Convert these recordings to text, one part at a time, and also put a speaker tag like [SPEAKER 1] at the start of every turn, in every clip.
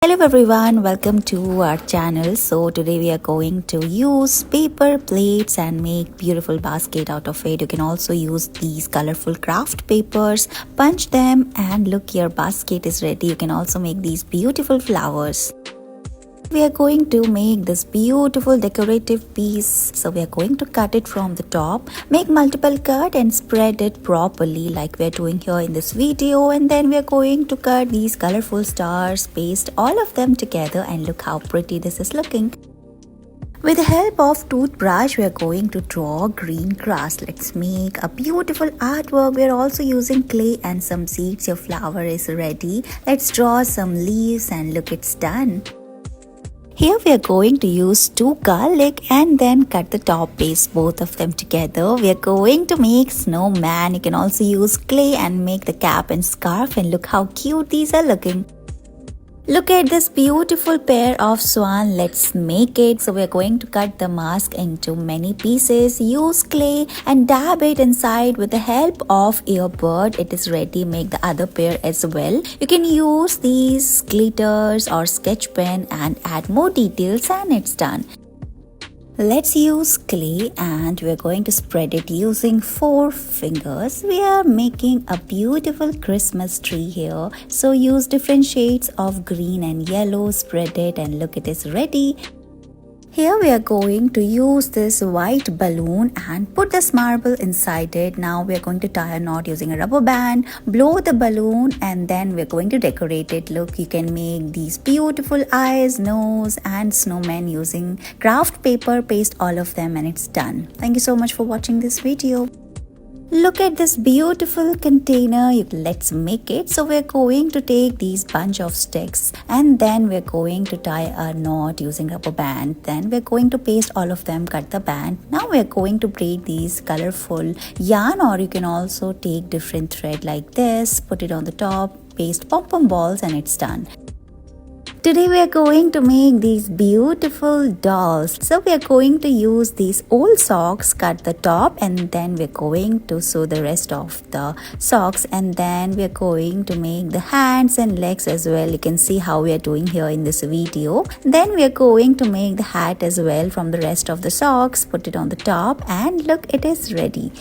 [SPEAKER 1] Hello everyone, welcome to our channel. So today we are going to use paper plates and make beautiful basket out of it. You can also use these colorful craft papers, punch them and look, your basket is ready. You can also make these beautiful flowers. We are going to make this beautiful decorative piece. So we are going to cut it from the top, make multiple cut and spread it properly like we are doing here in this video. And then we are going to cut these colorful stars, paste all of them together, and look how pretty this is looking. With the help of toothbrush, we are going to draw green grass. Let's make a beautiful artwork. We are also using clay and some seeds. Your flower is ready. Let's draw some leaves and look, it's done. Here we are going to use 2 garlic and then cut the top, paste both of them together. We are going to make snowman. You can also use clay and make the cap and scarf, and look how cute these are looking. Look at this beautiful pair of swan. Let's make it. So we are going to cut the mask into many pieces. Use clay and dab it inside with the help of earbud. It is ready. Make the other pair as well. You can use these glitters or sketch pen and add more details, and it's done. Let's use clay and we're going to spread it using 4 fingers. We are making a beautiful Christmas tree here. So use different shades of green and yellow, spread it, and look, it is ready. Here we are going to use this white balloon and put this marble inside it. Now we are going to tie a knot using a rubber band, blow the balloon, and then we're going to decorate it. Look, you can make these beautiful eyes, nose and snowmen using craft paper. Paste all of them and it's done. Thank you so much for watching this video. Look at this beautiful container. Let's make it. So we're going to take these bunch of sticks and then we're going to tie a knot using rubber band. Then we're going to paste all of them, cut the band. Now we're going to braid these colorful yarn, or you can also take different thread like this, put it on the top, paste pom-pom balls, and it's done. Today we are going to make these beautiful dolls. So we are going to use these old socks, cut the top, and then we're going to sew the rest of the socks, and then we're going to make the hands and legs as well. You can see how we are doing here in this video. Then we are going to make the hat as well from the rest of the socks, put it on the top, and look, it is ready.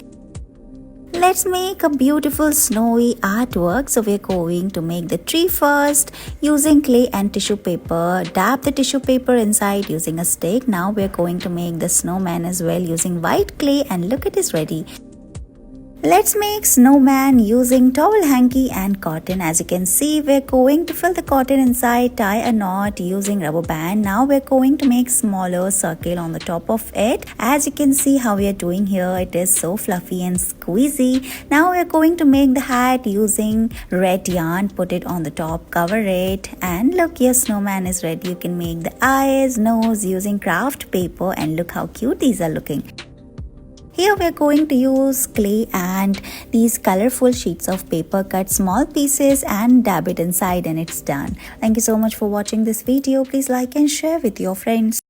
[SPEAKER 1] Let's make a beautiful snowy artwork. So we're going to make the tree first using clay and tissue paper. Dab the tissue paper inside using a stick. Now we're going to make the snowman as well using white clay, and look, it is ready. Let's make snowman using towel hanky and cotton. As you can see, we're going to fill the cotton inside, tie a knot using rubber band. Now we're going to make smaller circle on the top of it. As you can see how we are doing here, it is so fluffy and squeezy. Now we're going to make the hat using red yarn, put it on the top, cover it, and look, your snowman is ready. You can make the eyes, nose using craft paper, and look how cute these are looking. Here we are going to use clay and these colorful sheets of paper, cut small pieces and dab it inside, and it's done. Thank you so much for watching this video. Please like and share with your friends.